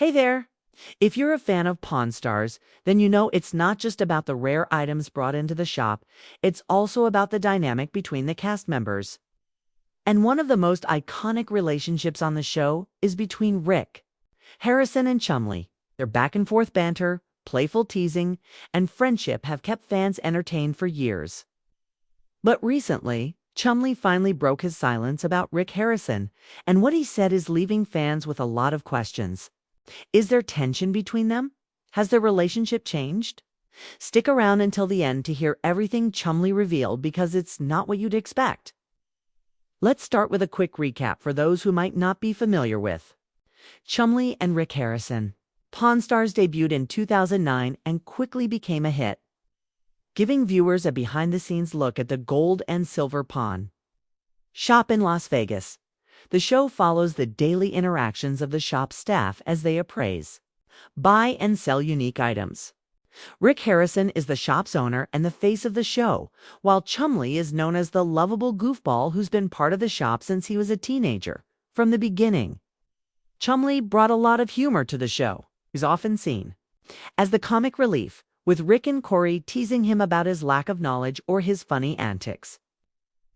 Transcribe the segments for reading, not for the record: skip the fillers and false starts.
Hey there! If you're a fan of Pawn Stars, then you know it's not just about the rare items brought into the shop, it's also about the dynamic between the cast members. And one of the most iconic relationships on the show is between Rick, Harrison, and Chumlee. Their back and forth banter, playful teasing, and friendship have kept fans entertained for years. But recently, Chumlee finally broke his silence about Rick Harrison, and what he said is leaving fans with a lot of questions. Is there tension between them? Has their relationship changed? Stick around until the end to hear everything Chumlee revealed because it's not what you'd expect. Let's start with a quick recap for those who might not be familiar with Chumlee and Rick Harrison. Pawn Stars debuted in 2009 and quickly became a hit, giving viewers a behind-the-scenes look at the gold and silver pawn shop in Las Vegas. The show follows the daily interactions of the shop staff as they appraise, buy, and sell unique items. Rick Harrison is the shop's owner and the face of the show, while Chumlee is known as the lovable goofball who's been part of the shop since he was a teenager. From the beginning, Chumlee brought a lot of humor to the show. He's often seen as the comic relief, with Rick and Corey teasing him about his lack of knowledge or his funny antics.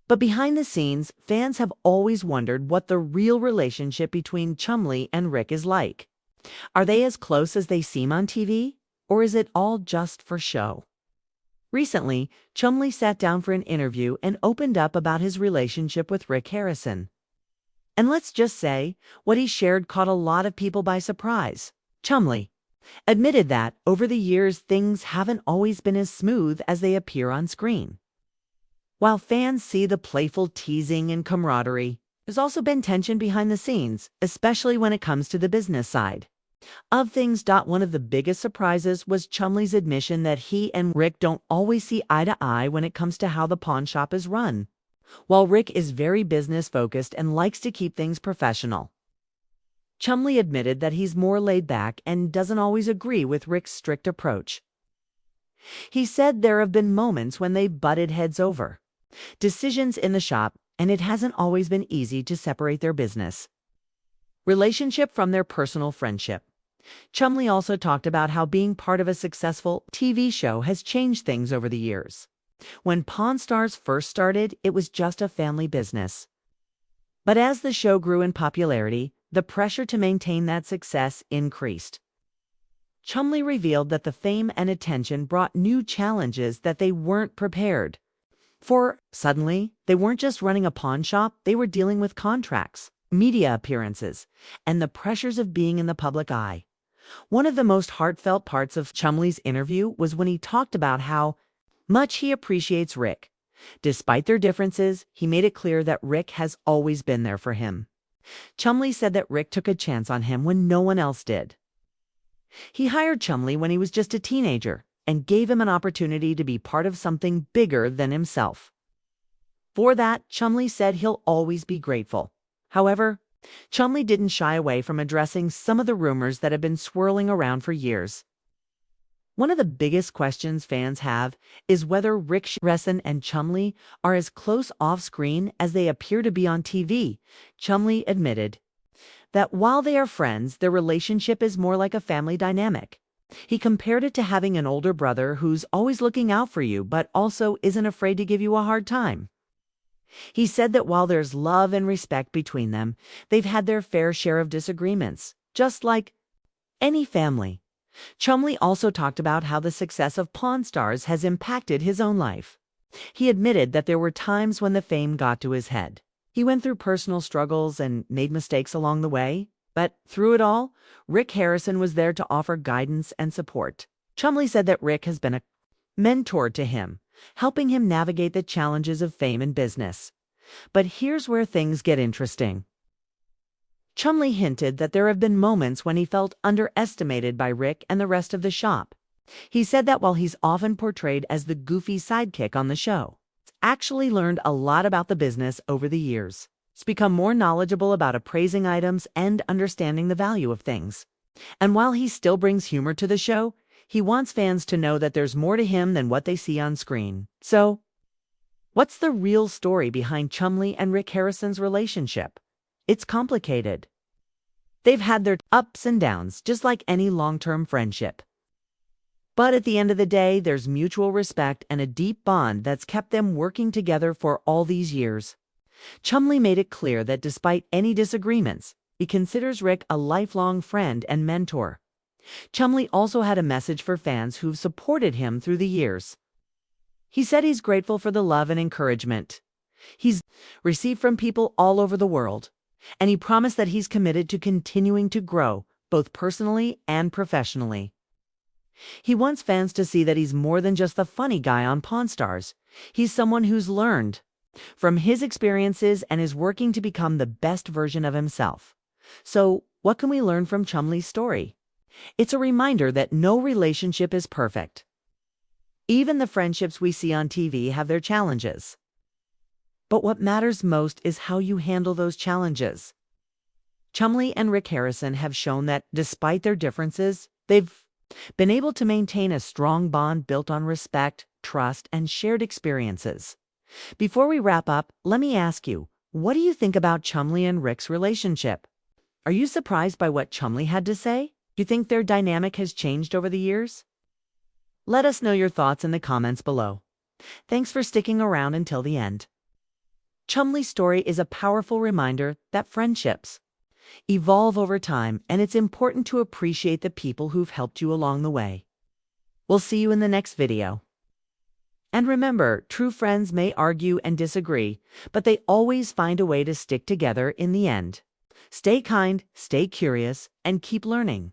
But behind the scenes, fans have always wondered what the real relationship between Chumlee and Rick is like. Are they as close as they seem on TV, or is it all just for show? Recently, Chumlee sat down for an interview and opened up about his relationship with Rick Harrison. And let's just say, what he shared caught a lot of people by surprise. Chumlee admitted that, over the years, things haven't always been as smooth as they appear on screen. While fans see the playful teasing and camaraderie, there's also been tension behind the scenes, especially when it comes to the business side of things. One of the biggest surprises was Chumlee's admission that he and Rick don't always see eye to eye when it comes to how the pawn shop is run. While Rick is very business-focused and likes to keep things professional, Chumlee admitted that he's more laid back and doesn't always agree with Rick's strict approach. He said there have been moments when they butted heads over decisions in the shop, and it hasn't always been easy to separate their business relationship from their personal friendship. Chumlee also talked about how being part of a successful TV show has changed things over the years. When Pawn Stars first started, it was just a family business. But as the show grew in popularity, the pressure to maintain that success increased. Chumlee revealed that the fame and attention brought new challenges that they weren't prepared for. Suddenly, they weren't just running a pawn shop, they were dealing with contracts, media appearances, and the pressures of being in the public eye. One of the most heartfelt parts of Chumlee's interview was when he talked about how much he appreciates Rick. Despite their differences, he made it clear that Rick has always been there for him. Chumlee said that Rick took a chance on him when no one else did. He hired Chumlee when he was just a teenager and gave him an opportunity to be part of something bigger than himself. For that, Chumlee said he'll always be grateful. However, Chumlee didn't shy away from addressing some of the rumors that have been swirling around for years. One of the biggest questions fans have is whether Rick Harrison and Chumlee are as close off-screen as they appear to be on TV. Chumlee admitted that while they are friends, their relationship is more like a family dynamic. He compared it to having an older brother who's always looking out for you but also isn't afraid to give you a hard time. He said that while there's love and respect between them, they've had their fair share of disagreements, just like any family. Chumlee also talked about how the success of Pawn Stars has impacted his own life. He admitted that there were times when the fame got to his head. He went through personal struggles and made mistakes along the way, but through it all, Rick Harrison was there to offer guidance and support. Chumlee said that Rick has been a mentor to him, helping him navigate the challenges of fame and business. But here's where things get interesting. Chumlee hinted that there have been moments when he felt underestimated by Rick and the rest of the shop. He said that while he's often portrayed as the goofy sidekick on the show, he's actually learned a lot about the business over the years. He's become more knowledgeable about appraising items and understanding the value of things. And while he still brings humor to the show, he wants fans to know that there's more to him than what they see on screen. So, what's the real story behind Chumlee and Rick Harrison's relationship? It's complicated. They've had their ups and downs, just like any long-term friendship. But at the end of the day, there's mutual respect and a deep bond that's kept them working together for all these years. Chumlee made it clear that despite any disagreements, he considers Rick a lifelong friend and mentor. Chumlee also had a message for fans who've supported him through the years. He said he's grateful for the love and encouragement he's received from people all over the world, and he promised that he's committed to continuing to grow, both personally and professionally. He wants fans to see that he's more than just the funny guy on Pawn Stars. He's someone who's learned from his experiences and is working to become the best version of himself. So, what can we learn from Chumlee's story? It's a reminder that no relationship is perfect. Even the friendships we see on TV have their challenges. But what matters most is how you handle those challenges. Chumlee and Rick Harrison have shown that, despite their differences, they've been able to maintain a strong bond built on respect, trust, and shared experiences. Before we wrap up, let me ask you, what do you think about Chumlee and Rick's relationship? Are you surprised by what Chumlee had to say? Do you think their dynamic has changed over the years? Let us know your thoughts in the comments below. Thanks for sticking around until the end. Chumlee's story is a powerful reminder that friendships evolve over time, and it's important to appreciate the people who've helped you along the way. We'll see you in the next video. And remember, true friends may argue and disagree, but they always find a way to stick together in the end. Stay kind, stay curious, and keep learning.